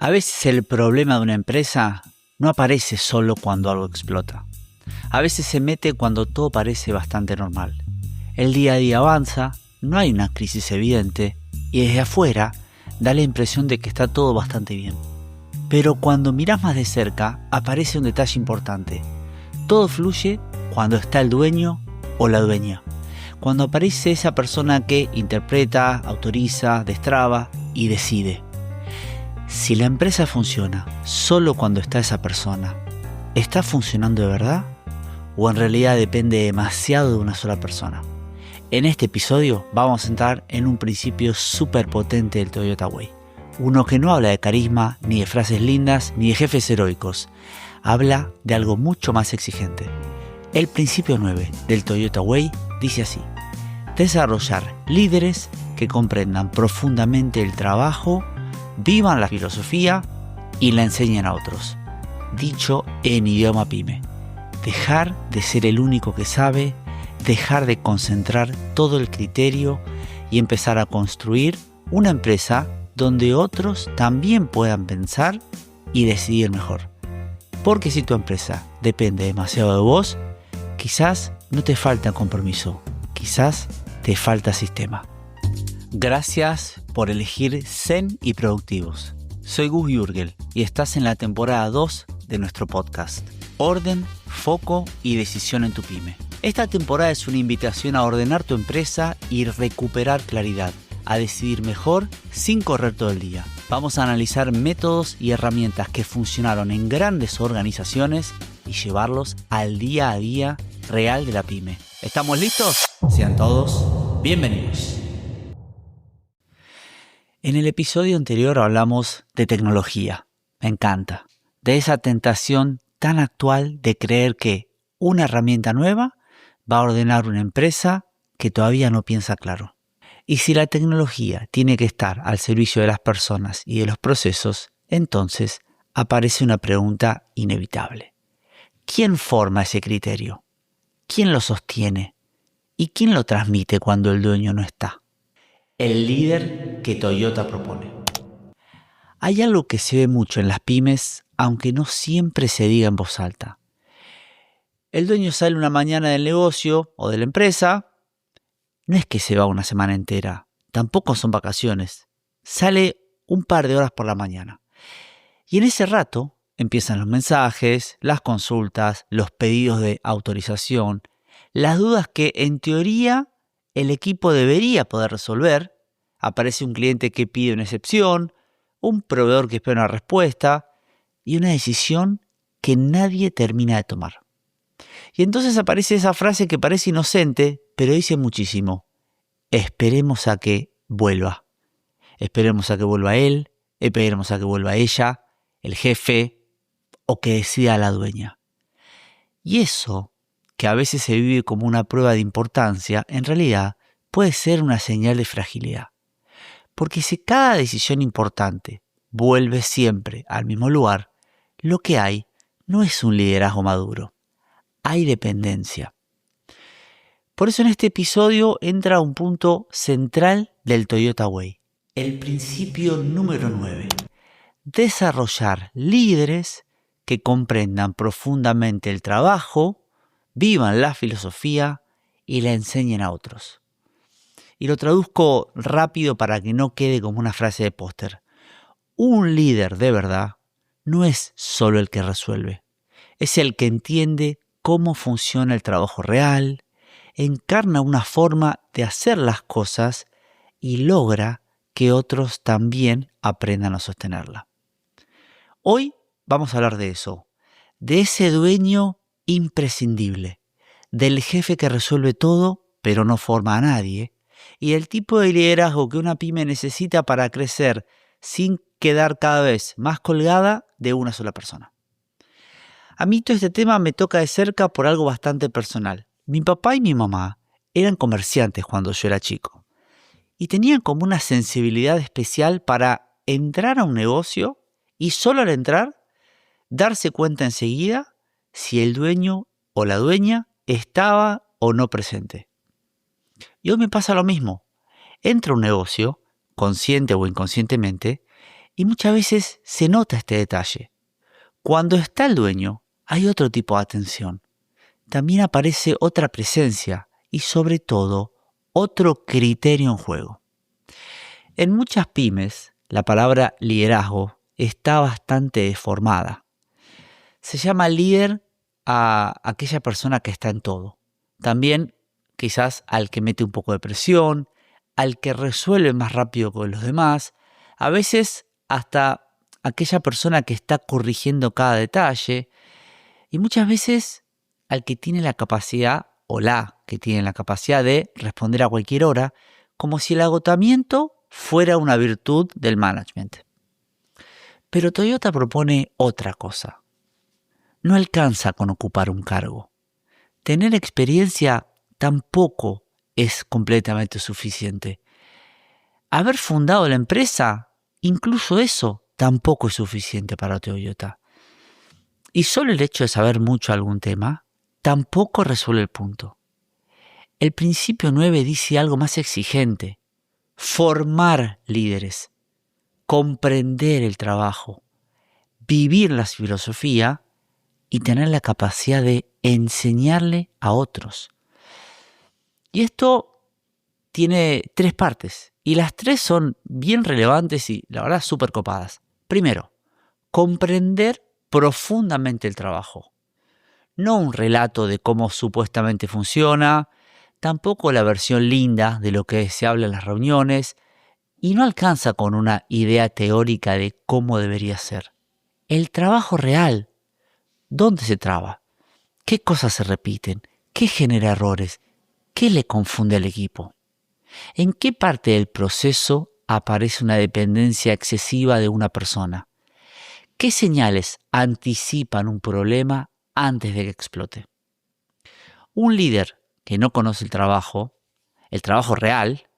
A veces el problema de una empresa no aparece solo cuando algo explota. A veces se mete cuando todo parece bastante normal. El día a día avanza, no hay una crisis evidente y desde afuera da la impresión de que está todo bastante bien. Pero cuando miras más de cerca aparece un detalle importante. Todo fluye cuando está el dueño o la dueña. Cuando aparece esa persona que interpreta, autoriza, destraba y decide. Si la empresa funciona solo cuando está esa persona, ¿está funcionando de verdad? ¿O en realidad depende demasiado de una sola persona? En este episodio vamos a entrar en un principio súper potente del Toyota Way. Uno que no habla de carisma, ni de frases lindas, ni de jefes heroicos. Habla de algo mucho más exigente. El principio 9 del Toyota Way dice así: desarrollar líderes que comprendan profundamente el trabajo, vivan la filosofía y la enseñen a otros. Dicho en idioma pyme. Dejar de ser el único que sabe, dejar de concentrar todo el criterio y empezar a construir una empresa donde otros también puedan pensar y decidir mejor. Porque si tu empresa depende demasiado de vos, quizás no te falta compromiso, quizás te falta sistema. Gracias por elegir Zen y Productivos. Soy Gus Jürgel y estás en la temporada 2 de nuestro podcast. Orden, foco y decisión en tu pyme. Esta temporada es una invitación a ordenar tu empresa y recuperar claridad, a decidir mejor sin correr todo el día. Vamos a analizar métodos y herramientas que funcionaron en grandes organizaciones y llevarlos al día a día real de la pyme. ¿Estamos listos? Sean todos bienvenidos. En el episodio anterior hablamos de tecnología. Me encanta. De esa tentación tan actual de creer que una herramienta nueva va a ordenar una empresa que todavía no piensa claro. Y si la tecnología tiene que estar al servicio de las personas y de los procesos, entonces aparece una pregunta inevitable. ¿Quién forma ese criterio? ¿Quién lo sostiene? ¿Y quién lo transmite cuando el dueño no está? El líder que Toyota propone. Hay algo que se ve mucho en las pymes, aunque no siempre se diga en voz alta. El dueño sale una mañana del negocio o de la empresa. No es que se va una semana entera, tampoco son vacaciones. Sale un par de horas por la mañana. Y en ese rato empiezan los mensajes, las consultas, los pedidos de autorización, las dudas que en teoría el equipo debería poder resolver. Aparece un cliente que pide una excepción, un proveedor que espera una respuesta y una decisión que nadie termina de tomar. Y entonces aparece esa frase que parece inocente, pero dice muchísimo. Esperemos a que vuelva. Esperemos a que vuelva él, esperemos a que vuelva ella, el jefe o que decida la dueña. Y eso, que a veces se vive como una prueba de importancia, en realidad puede ser una señal de fragilidad. Porque si cada decisión importante vuelve siempre al mismo lugar, lo que hay no es un liderazgo maduro, hay dependencia. Por eso en este episodio entra un punto central del Toyota Way, el principio número 9. Desarrollar líderes que comprendan profundamente el trabajo, vivan la filosofía y la enseñen a otros. Y lo traduzco rápido para que no quede como una frase de póster. Un líder de verdad no es solo el que resuelve, es el que entiende cómo funciona el trabajo real, encarna una forma de hacer las cosas y logra que otros también aprendan a sostenerla. Hoy vamos a hablar de eso, de ese dueño imprescindible, del jefe que resuelve todo pero no forma a nadie, y el tipo de liderazgo que una pyme necesita para crecer sin quedar cada vez más colgada de una sola persona. A mí todo este tema me toca de cerca por algo bastante personal. Mi papá y mi mamá eran comerciantes cuando yo era chico y tenían como una sensibilidad especial para entrar a un negocio y solo al entrar darse cuenta enseguida si el dueño o la dueña estaba o no presente. Y hoy me pasa lo mismo. Entro a un negocio, consciente o inconscientemente, Y muchas veces se nota este detalle. Cuando está el dueño, hay otro tipo de atención. También aparece otra presencia y sobre todo otro criterio en juego. En muchas pymes, la palabra liderazgo está bastante deformada. Se llama líder a aquella persona que está en todo. También quizás al que mete un poco de presión, al que resuelve más rápido que los demás, a veces hasta aquella persona que está corrigiendo cada detalle y muchas veces al que tiene la capacidad o la que tiene la capacidad de responder a cualquier hora, como si el agotamiento fuera una virtud del management. Pero Toyota propone otra cosa. No alcanza con ocupar un cargo. Tener experiencia tampoco es completamente suficiente. Haber fundado la empresa, incluso eso, tampoco es suficiente para Toyota. Y solo el hecho de saber mucho algún tema tampoco resuelve el punto. El principio 9 dice algo más exigente: formar líderes, comprender el trabajo, vivir la filosofía y tener la capacidad de enseñarle a otros. Y esto tiene 3 partes y las 3 son bien relevantes y la verdad súper copadas. Primero, comprender profundamente el trabajo. No un relato de cómo supuestamente funciona, tampoco la versión linda de lo que se habla en las reuniones, y no alcanza con una idea teórica de cómo debería ser. El trabajo real, ¿dónde se traba? ¿Qué cosas se repiten? ¿Qué genera errores? ¿Qué le confunde al equipo? ¿En qué parte del proceso aparece una dependencia excesiva de una persona? ¿Qué señales anticipan un problema antes de que explote? Un líder que no conoce el trabajo real,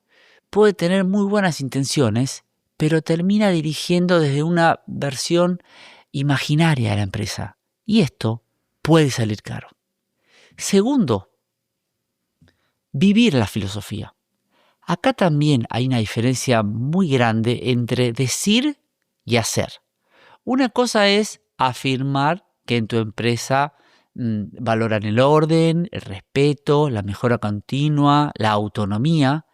puede tener muy buenas intenciones, pero termina dirigiendo desde una versión imaginaria de la empresa. Y esto puede salir caro. Segundo, vivir la filosofía. Acá también hay una diferencia muy grande entre decir y hacer. Una cosa es afirmar que en tu empresa valoran el orden, el respeto, la mejora continua, la autonomía.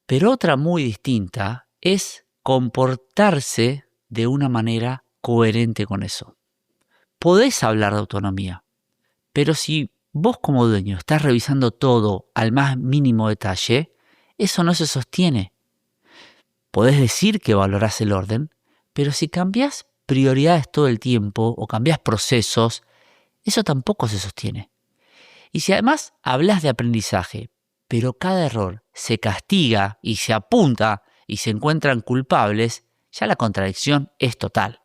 Pero otra muy distinta es comportarse de una manera coherente con eso. Podés hablar de autonomía, pero si vos como dueño estás revisando todo al más mínimo detalle, eso no se sostiene. Podés decir que valorás el orden, pero si cambiás prioridades todo el tiempo o cambiás procesos, eso tampoco se sostiene. Y si además hablas de aprendizaje, pero cada error se castiga y se apunta y se encuentran culpables, ya la contradicción es total.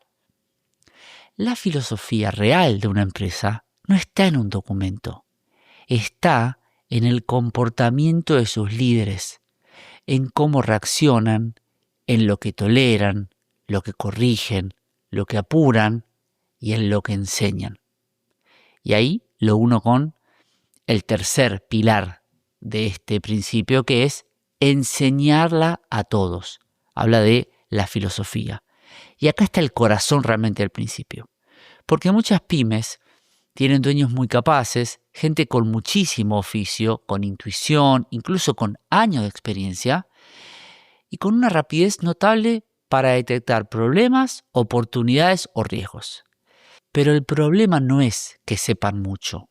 La filosofía real de una empresa no está en un documento, está en el comportamiento de sus líderes, en cómo reaccionan, en lo que toleran, lo que corrigen, lo que apuran y en lo que enseñan. Y ahí lo uno con el tercer pilar de este principio, que es enseñarla a todos. Habla de la filosofía. Y acá está el corazón realmente del principio. Porque muchas pymes tienen dueños muy capaces, gente con muchísimo oficio, con intuición, incluso con años de experiencia, y con una rapidez notable para detectar problemas, oportunidades o riesgos. Pero el problema no es que sepan mucho.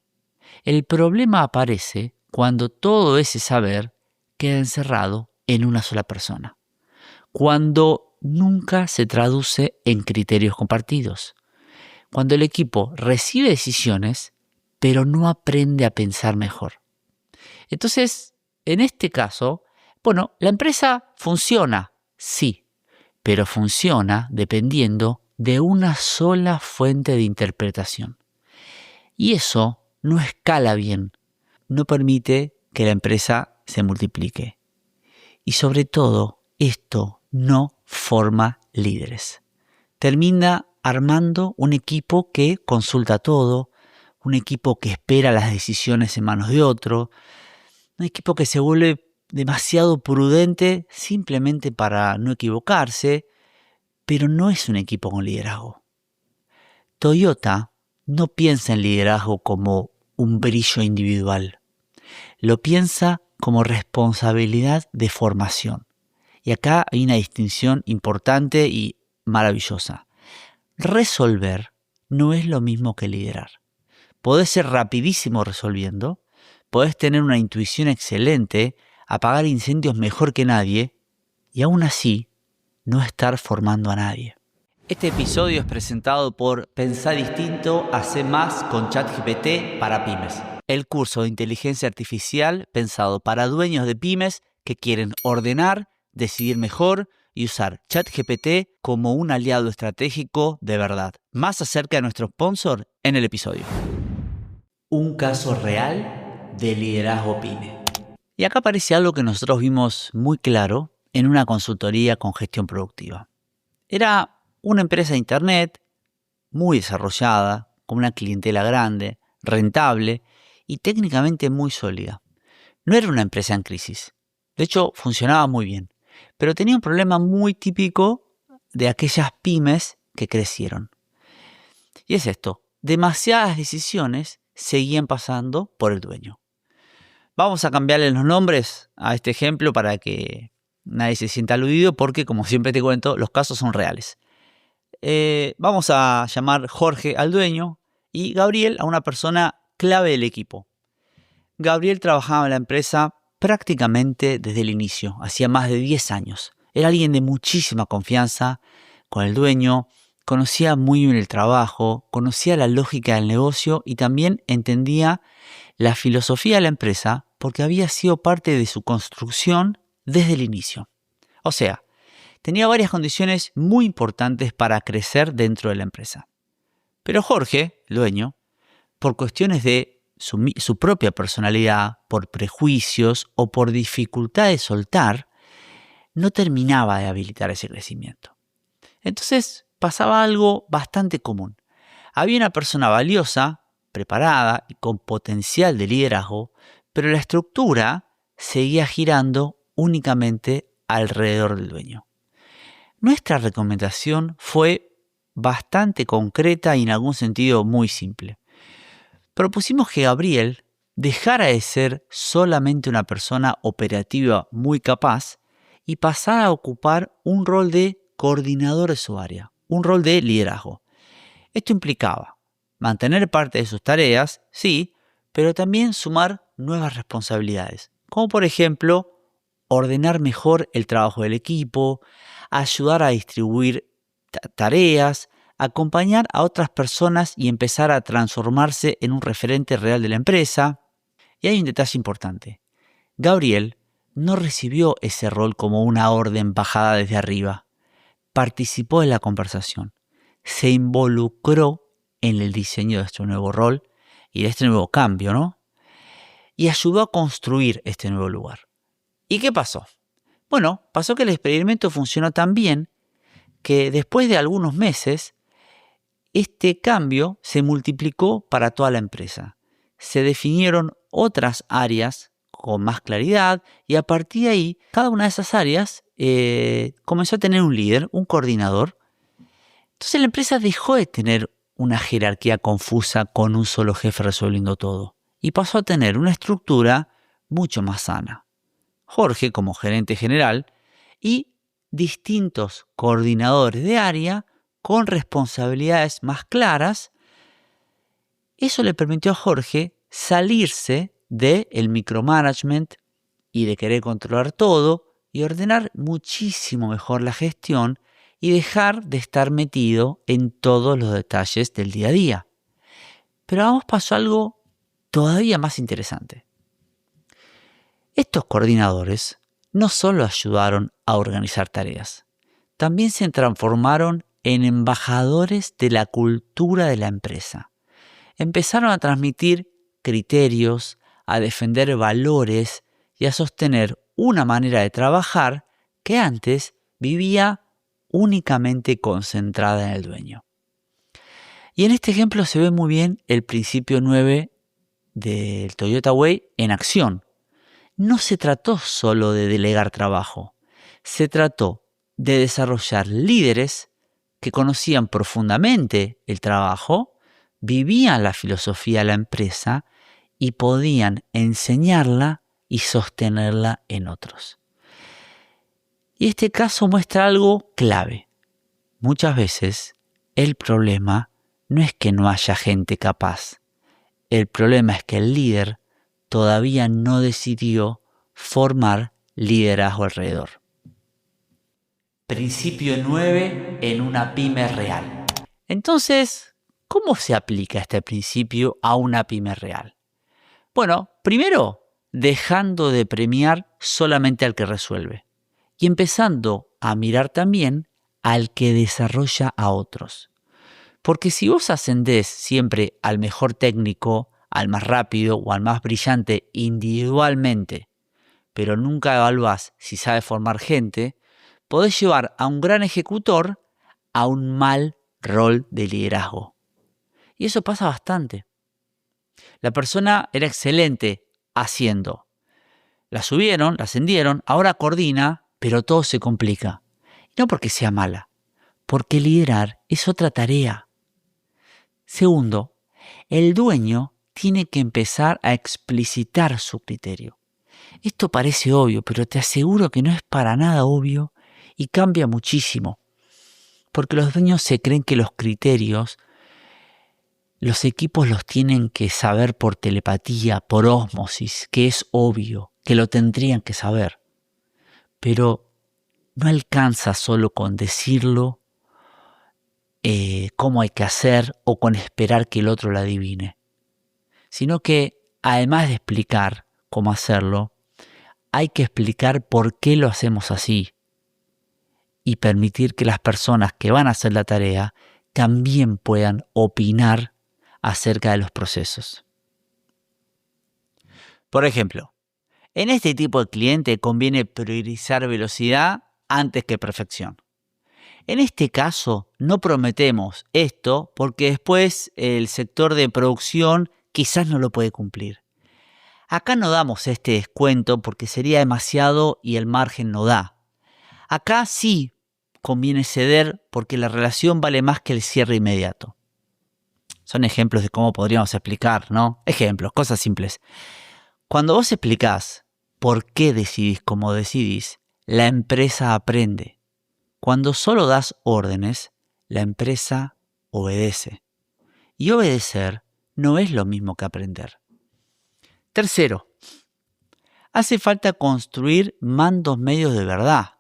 El problema aparece cuando todo ese saber queda encerrado en una sola persona. Cuando nunca se traduce en criterios compartidos. Cuando el equipo recibe decisiones, pero no aprende a pensar mejor. Entonces, en este caso, la empresa funciona, sí, pero funciona dependiendo de una sola fuente de interpretación. Y eso no escala bien, no permite que la empresa se multiplique. Y sobre todo, esto no forma líderes. Termina armando un equipo que consulta todo, un equipo que espera las decisiones en manos de otro, un equipo que se vuelve demasiado prudente simplemente para no equivocarse, pero no es un equipo con liderazgo. Toyota no piensa en liderazgo como un brillo individual. Lo piensa como responsabilidad de formación. Y acá hay una distinción importante y maravillosa. Resolver no es lo mismo que liderar. Podés ser rapidísimo resolviendo, podés tener una intuición excelente, apagar incendios mejor que nadie y aún así no estar formando a nadie. Este episodio es presentado por Pensá Distinto, Hacé Más con ChatGPT para pymes. El curso de inteligencia artificial pensado para dueños de pymes que quieren ordenar, decidir mejor y usar ChatGPT como un aliado estratégico de verdad. Más acerca de nuestro sponsor en el episodio. Un caso real de liderazgo pyme. Y acá aparece algo que nosotros vimos muy claro en una consultoría con gestión productiva. Era una empresa de internet muy desarrollada, con una clientela grande, rentable y técnicamente muy sólida. No era una empresa en crisis. De hecho, funcionaba muy bien, pero tenía un problema muy típico de aquellas pymes que crecieron. Y es esto, demasiadas decisiones seguían pasando por el dueño. Vamos a cambiarle los nombres a este ejemplo para que nadie se sienta aludido porque, como siempre te cuento, los casos son reales. Vamos a llamar Jorge al dueño y Gabriel a una persona clave del equipo. Gabriel trabajaba en la empresa prácticamente desde el inicio, hacía más de 10 años. Era alguien de muchísima confianza con el dueño, conocía muy bien el trabajo, conocía la lógica del negocio y también entendía la filosofía de la empresa porque había sido parte de su construcción desde el inicio. O sea, tenía varias condiciones muy importantes para crecer dentro de la empresa. Pero Jorge, el dueño, por cuestiones de su propia personalidad, por prejuicios o por dificultad de soltar, no terminaba de habilitar ese crecimiento. Entonces pasaba algo bastante común. Había una persona valiosa, preparada y con potencial de liderazgo, pero la estructura seguía girando únicamente alrededor del dueño. Nuestra recomendación fue bastante concreta y en algún sentido muy simple. Propusimos que Gabriel dejara de ser solamente una persona operativa muy capaz y pasara a ocupar un rol de coordinador de su área, un rol de liderazgo. Esto implicaba mantener parte de sus tareas, sí, pero también sumar nuevas responsabilidades, como por ejemplo, ordenar mejor el trabajo del equipo, ayudar a distribuir tareas, acompañar a otras personas y empezar a transformarse en un referente real de la empresa. Y hay un detalle importante. Gabriel no recibió ese rol como una orden bajada desde arriba. Participó en la conversación. Se involucró en el diseño de este nuevo rol y de este nuevo cambio, ¿no? Y ayudó a construir este nuevo lugar. ¿Y qué pasó? Bueno, pasó que el experimento funcionó tan bien que después de algunos meses, este cambio se multiplicó para toda la empresa. Se definieron otras áreas con más claridad y a partir de ahí, cada una de esas áreas comenzó a tener un líder, un coordinador. Entonces la empresa dejó de tener una jerarquía confusa con un solo jefe resolviendo todo y pasó a tener una estructura mucho más sana. Jorge como gerente general y distintos coordinadores de área con responsabilidades más claras. Eso le permitió a Jorge salirse del micromanagement y de querer controlar todo y ordenar muchísimo mejor la gestión y dejar de estar metido en todos los detalles del día a día. Pero vamos, pasó algo todavía más interesante. Estos coordinadores no solo ayudaron a organizar tareas, también se transformaron en embajadores de la cultura de la empresa. Empezaron a transmitir criterios, a defender valores y a sostener una manera de trabajar que antes vivía únicamente concentrada en el dueño. Y en este ejemplo se ve muy bien el principio 9 del Toyota Way en acción. No se trató solo de delegar trabajo, se trató de desarrollar líderes que conocían profundamente el trabajo, vivían la filosofía de la empresa y podían enseñarla y sostenerla en otros. Y este caso muestra algo clave. Muchas veces el problema no es que no haya gente capaz. El problema es que el líder todavía no decidió formar liderazgo alrededor. Principio 9 en una pyme real. Entonces, ¿cómo se aplica este principio a una pyme real? Bueno, primero, dejando de premiar solamente al que resuelve y empezando a mirar también al que desarrolla a otros. Porque si vos ascendés siempre al mejor técnico, al más rápido o al más brillante individualmente, pero nunca evaluás si sabe formar gente, podés llevar a un gran ejecutor a un mal rol de liderazgo. Y eso pasa bastante. La persona era excelente haciendo. La subieron, la ascendieron, ahora coordina, pero todo se complica. Y no porque sea mala, porque liderar es otra tarea. Segundo, el dueño tiene que empezar a explicitar su criterio. Esto parece obvio, pero te aseguro que no es para nada obvio y cambia muchísimo. Porque los dueños se creen que los criterios, los equipos los tienen que saber por telepatía, por ósmosis, que es obvio, que lo tendrían que saber. Pero no alcanza solo con decirlo, cómo hay que hacer o con esperar que el otro lo adivine. Sino que, además de explicar cómo hacerlo, hay que explicar por qué lo hacemos así y permitir que las personas que van a hacer la tarea también puedan opinar acerca de los procesos. Por ejemplo, en este tipo de cliente conviene priorizar velocidad antes que perfección. En este caso, no prometemos esto porque después el sector de producción quizás no lo puede cumplir. Acá no damos este descuento porque sería demasiado y el margen no da. Acá sí conviene ceder porque la relación vale más que el cierre inmediato. Son ejemplos de cómo podríamos explicar, ¿no? Ejemplos, cosas simples. Cuando vos explicás por qué decidís como decidís, la empresa aprende. Cuando solo das órdenes, la empresa obedece. Y obedecer no es lo mismo que aprender. Tercero, hace falta construir mandos medios de verdad,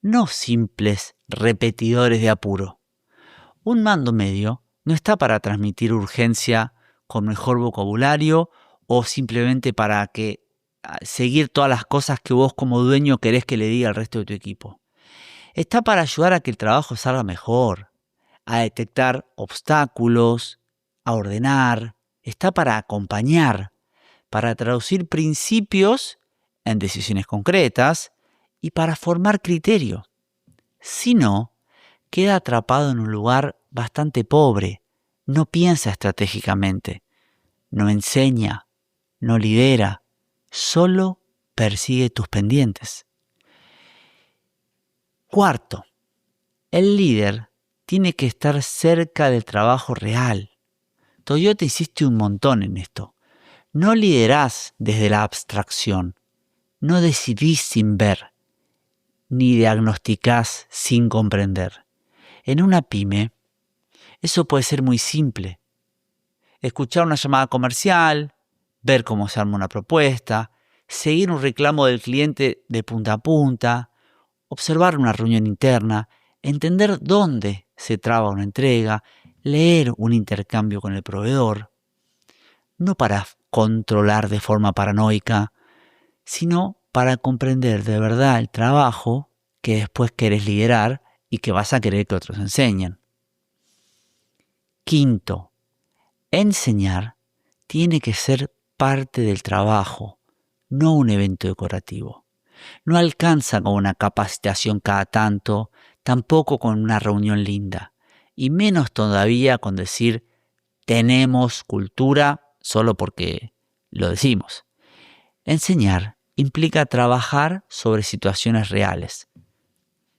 no simples repetidores de apuro. Un mando medio no está para transmitir urgencia con mejor vocabulario o simplemente para seguir todas las cosas que vos como dueño querés que le diga al resto de tu equipo. Está para ayudar a que el trabajo salga mejor, a detectar obstáculos, a ordenar. Está para acompañar, para traducir principios en decisiones concretas y para formar criterio. Si no, queda atrapado en un lugar bastante pobre, no piensa estratégicamente, no enseña, no lidera, solo persigue tus pendientes. Cuarto, el líder tiene que estar cerca del trabajo real. Toyota insiste un montón en esto. No liderás desde la abstracción, no decidís sin ver, ni diagnosticás sin comprender. En una pyme, eso puede ser muy simple. Escuchar una llamada comercial, ver cómo se arma una propuesta, seguir un reclamo del cliente de punta a punta, observar una reunión interna, entender dónde se traba una entrega, leer un intercambio con el proveedor. No para controlar de forma paranoica, sino para comprender de verdad el trabajo que después querés liderar y que vas a querer que otros enseñen. Quinto, enseñar tiene que ser parte del trabajo, no un evento decorativo. No alcanza con una capacitación cada tanto, tampoco con una reunión linda, y menos todavía con decir tenemos cultura solo porque lo decimos. Enseñar implica trabajar sobre situaciones reales.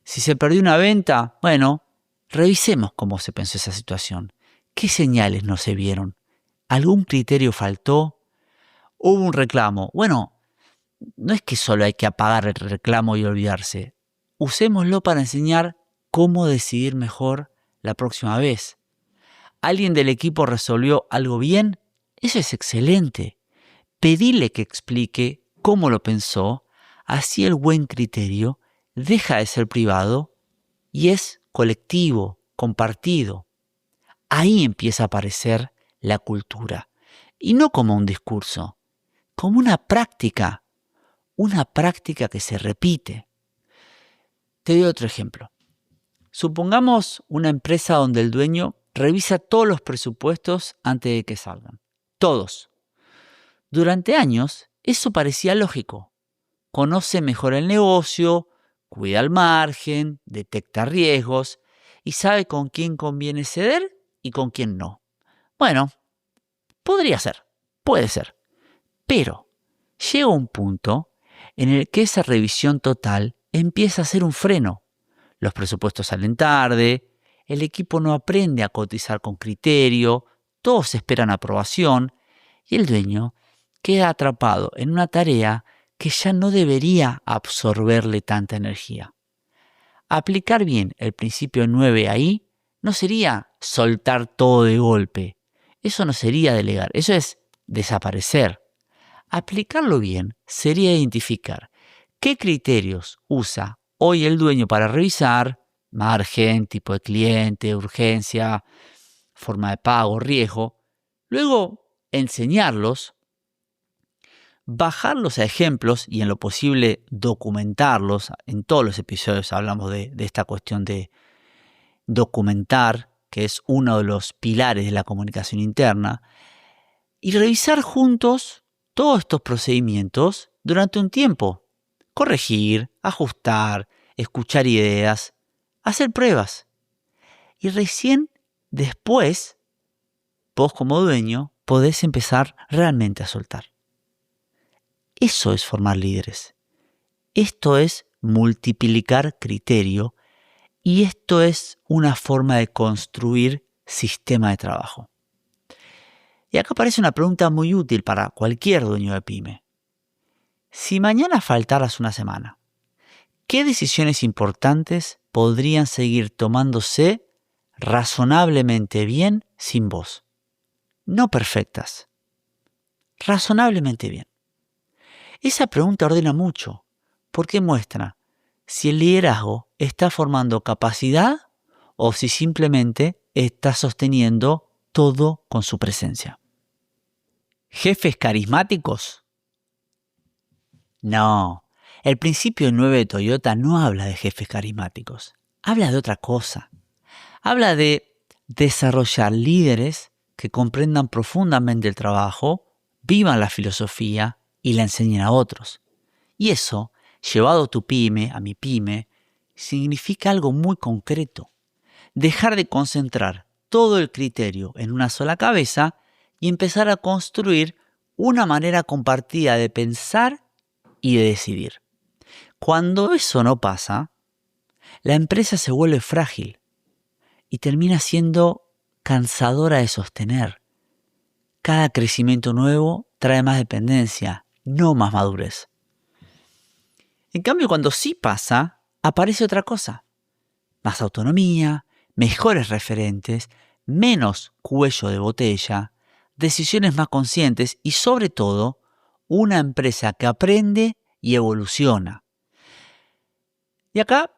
Si se perdió una venta, bueno, Revisemos cómo se pensó esa situación. ¿Qué señales no se vieron? ¿Algún criterio faltó? ¿Hubo un reclamo? Bueno, no es que solo hay que apagar el reclamo y olvidarse. Usémoslo para enseñar cómo decidir mejor la próxima vez. ¿Alguien del equipo resolvió algo bien? Eso es excelente. Pedile que explique cómo lo pensó, así el buen criterio deja de ser privado y es colectivo, compartido. Ahí empieza a aparecer la cultura, y no como un discurso, como una práctica que se repite. Te doy otro ejemplo. Supongamos una empresa donde el dueño revisa todos los presupuestos antes de que salgan. Todos. Durante años, eso parecía lógico. Conoce mejor el negocio, cuida el margen, detecta riesgos y sabe con quién conviene ceder y con quién no. Bueno, podría ser, puede ser. Pero llega un punto en el que esa revisión total empieza a ser un freno. Los presupuestos salen tarde, el equipo no aprende a cotizar con criterio, todos esperan aprobación y el dueño queda atrapado en una tarea que ya no debería absorberle tanta energía. Aplicar bien el principio 9 ahí no sería soltar todo de golpe. Eso no sería delegar, eso es desaparecer. Aplicarlo bien sería identificar qué criterios usa hoy el dueño para revisar: margen, tipo de cliente, urgencia, forma de pago, riesgo. Luego enseñarlos, bajarlos a ejemplos y en lo posible documentarlos. En todos los episodios hablamos de esta cuestión de documentar, que es uno de los pilares de la comunicación interna, y revisar juntos todos estos procedimientos durante un tiempo. Corregir, ajustar, escuchar ideas, hacer pruebas. Y recién después, vos como dueño, podés empezar realmente a soltar. Eso es formar líderes. Esto es multiplicar criterio y esto es una forma de construir sistema de trabajo. Y acá aparece una pregunta muy útil para cualquier dueño de pyme. Si mañana faltaras una semana, ¿qué decisiones importantes podrían seguir tomándose razonablemente bien sin vos? No perfectas. Razonablemente bien. Esa pregunta ordena mucho, porque muestra si el liderazgo está formando capacidad o si simplemente está sosteniendo todo con su presencia. ¿Jefes carismáticos? No, el principio 9 de Toyota no habla de jefes carismáticos, habla de otra cosa. Habla de desarrollar líderes que comprendan profundamente el trabajo, vivan la filosofía y la enseñen a otros. Y eso, llevado a tu pyme, a mi pyme, significa algo muy concreto. Dejar de concentrar todo el criterio en una sola cabeza y empezar a construir una manera compartida de pensar y de decidir. Cuando eso no pasa, la empresa se vuelve frágil y termina siendo cansadora de sostener. Cada crecimiento nuevo trae más dependencia, no más madurez. En cambio, cuando sí pasa, aparece otra cosa. Más autonomía, mejores referentes, menos cuello de botella, decisiones más conscientes y sobre todo, una empresa que aprende y evoluciona. Y acá,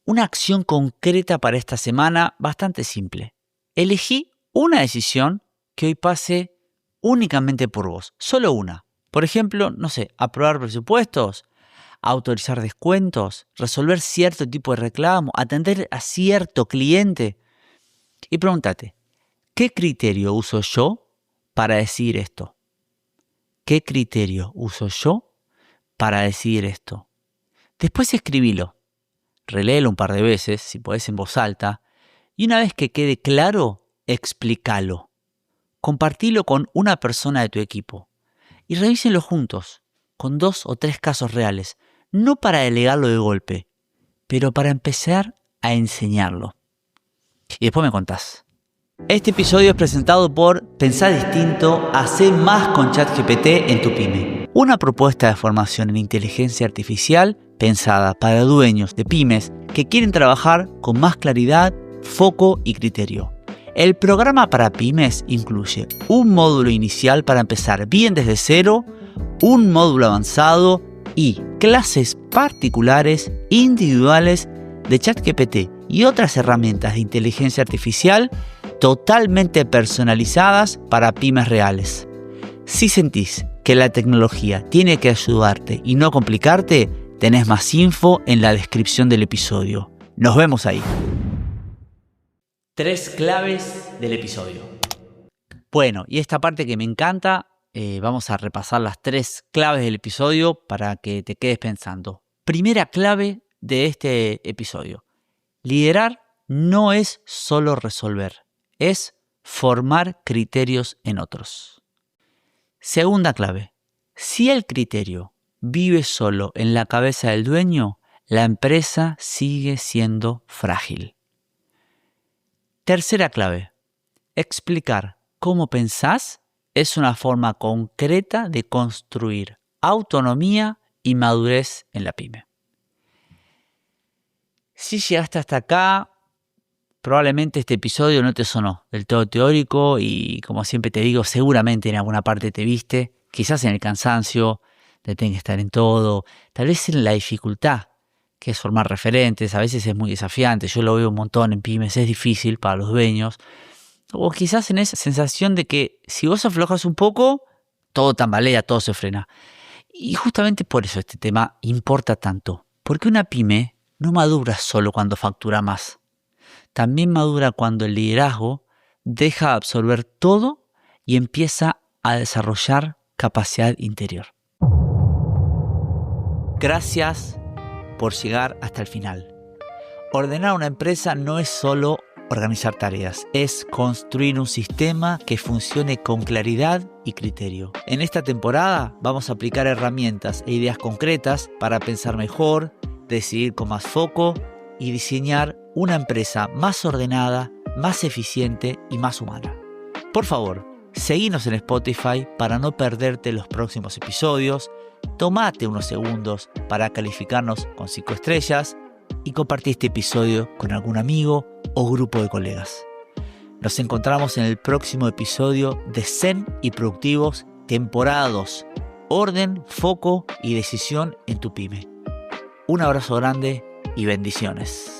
una acción concreta para esta semana bastante simple. Elegí una decisión que hoy pase únicamente por vos, solo una. Por ejemplo, aprobar presupuestos, autorizar descuentos, resolver cierto tipo de reclamo, atender a cierto cliente. Y pregúntate, ¿qué criterio uso yo para decidir esto? ¿Qué criterio uso yo para decidir esto? Después escribilo, reléelo un par de veces, si podés en voz alta, y una vez que quede claro, explícalo. Compartilo con una persona de tu equipo y revísenlo juntos, con 2 o 3 casos reales, no para delegarlo de golpe, pero para empezar a enseñarlo. Y después me contás. Este episodio es presentado por Pensá Distinto, hacé más con ChatGPT en tu pyme. Una propuesta de formación en inteligencia artificial pensada para dueños de pymes que quieren trabajar con más claridad, foco y criterio. El programa para pymes incluye un módulo inicial para empezar bien desde cero, un módulo avanzado y clases particulares, individuales de ChatGPT y otras herramientas de inteligencia artificial totalmente personalizadas para pymes reales. Si sentís que la tecnología tiene que ayudarte y no complicarte, tenés más info en la descripción del episodio. Nos vemos ahí. 3 claves del episodio. Bueno, y esta parte que me encanta, vamos a repasar las 3 claves del episodio para que te quedes pensando. Primera clave de este episodio. Liderar no es solo resolver, es formar criterios en otros. Segunda clave. Si el criterio vive solo en la cabeza del dueño, la empresa sigue siendo frágil. Tercera clave. Explicar cómo pensás es una forma concreta de construir autonomía y madurez en la pyme. Si llegaste hasta acá, probablemente este episodio no te sonó del todo teórico y, como siempre te digo, seguramente en alguna parte te viste, quizás en el cansancio de tener que estar en todo, tal vez en la dificultad que es formar referentes. A veces es muy desafiante, yo lo veo un montón en pymes, es difícil para los dueños, o quizás en esa sensación de que si vos aflojas un poco, todo tambalea, todo se frena. Y justamente por eso este tema importa tanto, porque una pyme no madura solo cuando factura más. También madura cuando el liderazgo deja de absorber todo y empieza a desarrollar capacidad interior. Gracias por llegar hasta el final. Ordenar una empresa no es solo organizar tareas, es construir un sistema que funcione con claridad y criterio. En esta temporada vamos a aplicar herramientas e ideas concretas para pensar mejor, decidir con más foco y diseñar una empresa más ordenada, más eficiente y más humana. Por favor, seguinos en Spotify para no perderte los próximos episodios. Tomate unos segundos para calificarnos con 5 estrellas y compartí este episodio con algún amigo o grupo de colegas. Nos encontramos en el próximo episodio de Zen y Productivos, temporada 2. Orden, foco y decisión en tu pyme. Un abrazo grande y bendiciones.